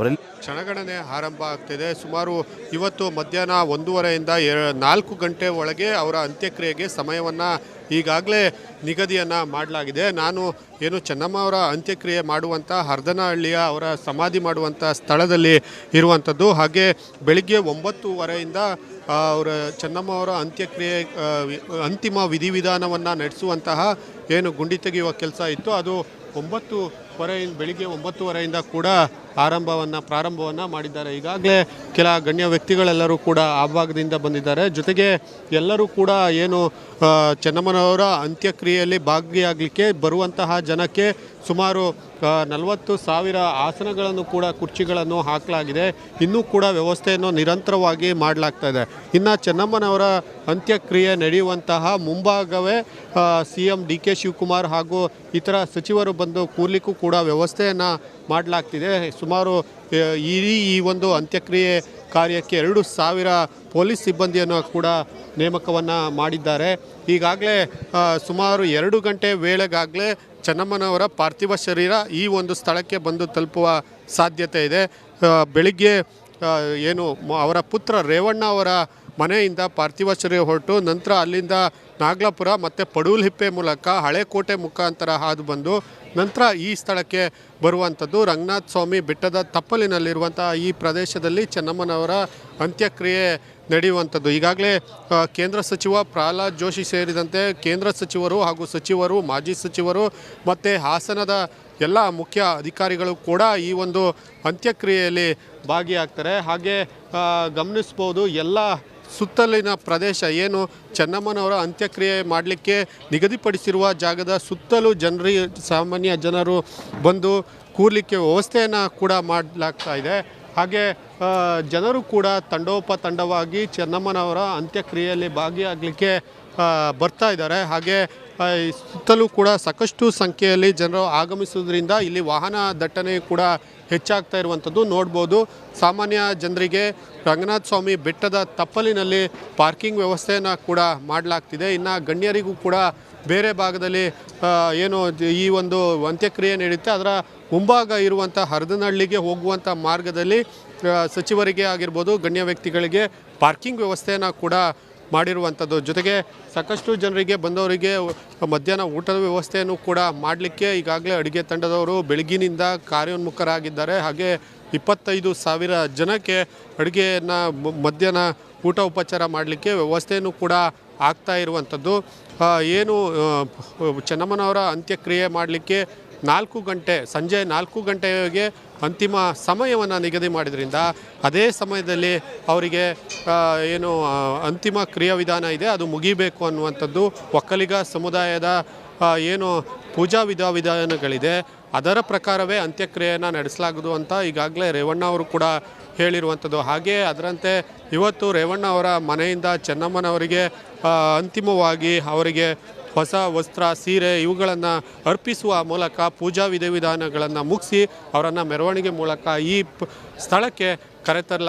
ಅವರಲ್ಲಿ ಕ್ಷಣಗಣನೆ ಆರಂಭ ಆಗ್ತಿದೆ. ಸುಮಾರು ಇವತ್ತು ಮಧ್ಯಾಹ್ನ 1:30ಯಿಂದ 4 ಗಂಟೆ ಒಳಗೆ ಅವರ ಅಂತ್ಯಕ್ರಿಯೆಗೆ ಸಮಯವನ್ನು ಈಗಾಗಲೇ ನಿಗದಿಯನ್ನು ಮಾಡಲಾಗಿದೆ. ನಾನು ಚೆನ್ನಮ್ಮ ಅವರ ಅಂತ್ಯಕ್ರಿಯೆ ಮಾಡುವಂಥ ಹರದನಹಳ್ಳಿಯ ಅವರ ಸಮಾಧಿ ಮಾಡುವಂಥ ಸ್ಥಳದಲ್ಲಿ ಇರುವಂಥದ್ದು. ಹಾಗೆ ಬೆಳಿಗ್ಗೆ 9:30ಯಿಂದ ಅವರ ಚೆನ್ನಮ್ಮ ಅವರ ಅಂತ್ಯಕ್ರಿಯೆ ಅಂತಿಮ ವಿಧಿವಿಧಾನವನ್ನು ನಡೆಸುವಂತಹ ಗುಂಡಿ ತೆಗೆಯುವ ಕೆಲಸ ಇತ್ತು, ಅದು ಬೆಳಿಗ್ಗೆ 9:30ಯಿಂದ ಕೂಡ ಪ್ರಾರಂಭವನ್ನು ಮಾಡಿದ್ದಾರೆ. ಈಗಾಗಲೇ ಕೆಲ ಗಣ್ಯ ವ್ಯಕ್ತಿಗಳೆಲ್ಲರೂ ಕೂಡ ಆ ಭಾಗದಿಂದ ಬಂದಿದ್ದಾರೆ. ಜೊತೆಗೆ ಎಲ್ಲರೂ ಕೂಡ ಚೆನ್ನಮ್ಮನವರ ಅಂತ್ಯಕ್ರಿಯೆಯಲ್ಲಿ ಭಾಗಿಯಾಗಲಿಕ್ಕೆ ಬರುವಂತಹ ಜನಕ್ಕೆ ಸುಮಾರು 40,000 ಆಸನಗಳನ್ನು ಕೂಡ ಕುರ್ಚಿಗಳನ್ನು ಹಾಕಲಾಗಿದೆ. ಇನ್ನೂ ಕೂಡ ವ್ಯವಸ್ಥೆಯನ್ನು ನಿರಂತರವಾಗಿ ಮಾಡಲಾಗ್ತಾ ಇದೆ. ಇನ್ನು ಚೆನ್ನಮ್ಮನವರ ಅಂತ್ಯಕ್ರಿಯೆ ನಡೆಯುವಂತಹ ಮುಂಭಾಗವೇ CM DK ಶಿವಕುಮಾರ್ ಹಾಗೂ ಇತರ ಸಚಿವರು ಬಂದು ಕೂರ್ಲಿಕ್ಕೂ ಕೂಡ ವ್ಯವಸ್ಥೆಯನ್ನು ಮಾಡಲಾಗ್ತಿದೆ. ಸುಮಾರು ಈ ಒಂದು ಅಂತ್ಯಕ್ರಿಯೆ ಕಾರ್ಯಕ್ಕೆ 2,000 ಪೊಲೀಸ್ ಸಿಬ್ಬಂದಿಯನ್ನು ಕೂಡ ನೇಮಕವನ್ನು ಮಾಡಿದ್ದಾರೆ. ಈಗಾಗಲೇ ಸುಮಾರು 2 ಗಂಟೆ ವೇಳೆಗಾಗಲೇ ಚೆನ್ನಮ್ಮನವರ ಪಾರ್ಥಿವ ಶರೀರ ಈ ಒಂದು ಸ್ಥಳಕ್ಕೆ ಬಂದು ತಲುಪುವ ಸಾಧ್ಯತೆ ಇದೆ. ಬೆಳಿಗ್ಗೆ ಅವರ ಪುತ್ರ ರೇವಣ್ಣ ಅವರ ಮನೆಯಿಂದ ಪಾರ್ಥಿವ ಶರೀರ ಹೊರಟು ನಂತರ ಅಲ್ಲಿಂದ ನಾಗಲಾಪುರ ಮತ್ತು ಪಡೂಲ್ಹಿಪ್ಪೆ ಮೂಲಕ ಹಳೆಕೋಟೆ ಮುಖಾಂತರ ಹಾದು ಬಂದು ನಂತರ ಈ ಸ್ಥಳಕ್ಕೆ ಬರುವಂಥದ್ದು. ರಂಗನಾಥ ಸ್ವಾಮಿ ಬೆಟ್ಟದ ತಪ್ಪಲಿನಲ್ಲಿರುವಂಥ ಈ ಪ್ರದೇಶದಲ್ಲಿ ಚೆನ್ನಮ್ಮನವರ ಅಂತ್ಯಕ್ರಿಯೆ ನಡೆಯುವಂಥದ್ದು. ಈಗಾಗಲೇ ಕೇಂದ್ರ ಸಚಿವ ಪ್ರಹ್ಲಾದ್ ಜೋಶಿ ಸೇರಿದಂತೆ ಕೇಂದ್ರ ಸಚಿವರು ಹಾಗೂ ಸಚಿವರು, ಮಾಜಿ ಸಚಿವರು ಮತ್ತು ಹಾಸನದ ಎಲ್ಲ ಮುಖ್ಯ ಅಧಿಕಾರಿಗಳು ಕೂಡ ಈ ಒಂದು ಅಂತ್ಯಕ್ರಿಯೆಯಲ್ಲಿ ಭಾಗಿಯಾಗ್ತಾರೆ. ಹಾಗೆ ಗಮನಿಸ್ಬೋದು, ಎಲ್ಲ ಸುತ್ತಲಿನ ಪ್ರದೇಶ ಚೆನ್ನಮ್ಮನವರ ಅಂತ್ಯಕ್ರಿಯೆ ಮಾಡಲಿಕ್ಕೆ ನಿಗದಿಪಡಿಸಿರುವ ಜಾಗದ ಸುತ್ತಲೂ ಸಾಮಾನ್ಯ ಜನರು ಬಂದು ಕೂರ್ಲಿಕ್ಕೆ ವ್ಯವಸ್ಥೆಯನ್ನು ಕೂಡ ಮಾಡಲಾಗ್ತಾ ಇದೆ. ಹಾಗೆ ಜನರು ಕೂಡ ತಂಡೋಪತಂಡವಾಗಿ ಚೆನ್ನಮ್ಮನವರ ಅಂತ್ಯಕ್ರಿಯೆಯಲ್ಲಿ ಭಾಗಿಯಾಗಲಿಕ್ಕೆ ಬರ್ತಾ ಇದ್ದಾರೆ. ಹಾಗೆ ಸುತ್ತಲೂ ಕೂಡ ಸಾಕಷ್ಟು ಸಂಖ್ಯೆಯಲ್ಲಿ ಜನರು ಆಗಮಿಸುವುದರಿಂದ ಇಲ್ಲಿ ವಾಹನ ದಟ್ಟಣೆ ಕೂಡ ಹೆಚ್ಚಾಗ್ತಾ ಇರುವಂಥದ್ದು ನೋಡ್ಬೋದು. ಸಾಮಾನ್ಯ ಜನರಿಗೆ ರಂಗನಾಥ ಸ್ವಾಮಿ ಬೆಟ್ಟದ ತಪ್ಪಲಿನಲ್ಲಿ ಪಾರ್ಕಿಂಗ್ ವ್ಯವಸ್ಥೆಯನ್ನು ಕೂಡ ಮಾಡಲಾಗ್ತಿದೆ. ಇನ್ನು ಗಣ್ಯರಿಗೂ ಕೂಡ ಬೇರೆ ಭಾಗದಲ್ಲಿ ಈ ಒಂದು ಅಂತ್ಯಕ್ರಿಯೆ ನಡೆಯುತ್ತೆ ಅದರ ಮುಂಭಾಗ ಇರುವಂಥ ಹರದನಹಳ್ಳಿಗೆ ಹೋಗುವಂಥ ಮಾರ್ಗದಲ್ಲಿ ಸಚಿವರಿಗೆ ಆಗಿರ್ಬೋದು, ಗಣ್ಯ ವ್ಯಕ್ತಿಗಳಿಗೆ ಪಾರ್ಕಿಂಗ್ ವ್ಯವಸ್ಥೆಯನ್ನು ಕೂಡ ಮಾಡಿರುವಂಥದ್ದು. ಜೊತೆಗೆ ಸಾಕಷ್ಟು ಜನರಿಗೆ ಬಂದವರಿಗೆ ಮಧ್ಯಾಹ್ನ ಊಟದ ವ್ಯವಸ್ಥೆಯನ್ನು ಕೂಡ ಮಾಡಲಿಕ್ಕೆ ಈಗಾಗಲೇ ಅಡುಗೆ ತಂಡದವರು ಬೆಳಗಿನಿಂದ ಕಾರ್ಯೋನ್ಮುಖರಾಗಿದ್ದಾರೆ. ಹಾಗೆ 25,000 ಜನಕ್ಕೆ ಅಡುಗೆಯನ್ನು ಮಧ್ಯಾಹ್ನ ಊಟ ಉಪಚಾರ ಮಾಡಲಿಕ್ಕೆ ವ್ಯವಸ್ಥೆಯನ್ನು ಕೂಡ ಆಗ್ತಾ ಇರುವಂಥದ್ದು. ಚೆನ್ನಮ್ಮನವರ ಅಂತ್ಯಕ್ರಿಯೆ ಮಾಡಲಿಕ್ಕೆ ಸಂಜೆ 4 ಗಂಟೆಗೆ ಅಂತಿಮ ಸಮಯವನ್ನು ನಿಗದಿ ಮಾಡಿದ್ರಿಂದ ಅದೇ ಸಮಯದಲ್ಲಿ ಅವರಿಗೆ ಅಂತಿಮ ಕ್ರಿಯಾವಿಧಾನ ಇದೆ ಅದು ಮುಗಿಬೇಕು ಅನ್ನುವಂಥದ್ದು. ಒಕ್ಕಲಿಗ ಸಮುದಾಯದ ಪೂಜಾ ವಿಧಾನಗಳಿದೆ ಅದರ ಪ್ರಕಾರವೇ ಅಂತ್ಯಕ್ರಿಯೆಯನ್ನು ನಡೆಸಲಾಗುವುದು ಅಂತ ಈಗಾಗಲೇ ರೇವಣ್ಣ ಅವರು ಕೂಡ ಹೇಳಿರುವಂಥದ್ದು. ಹಾಗೆ ಅದರಂತೆ ಇವತ್ತು ರೇವಣ್ಣ ಅವರ ಮನೆಯಿಂದ ಚೆನ್ನಮ್ಮನವರಿಗೆ ಅಂತಿಮವಾಗಿ ಅವರಿಗೆ ಹೊಸ ವಸ್ತ್ರ, ಸೀರೆ ಇವುಗಳನ್ನು ಅರ್ಪಿಸುವ ಮೂಲಕ ಪೂಜಾ ವಿಧಿವಿಧಾನಗಳನ್ನು ಮುಗಿಸಿ ಅವರನ್ನು ಮೆರವಣಿಗೆ ಮೂಲಕ ಈ ಸ್ಥಳಕ್ಕೆ ಕರೆತರಲಾಗಿದೆ.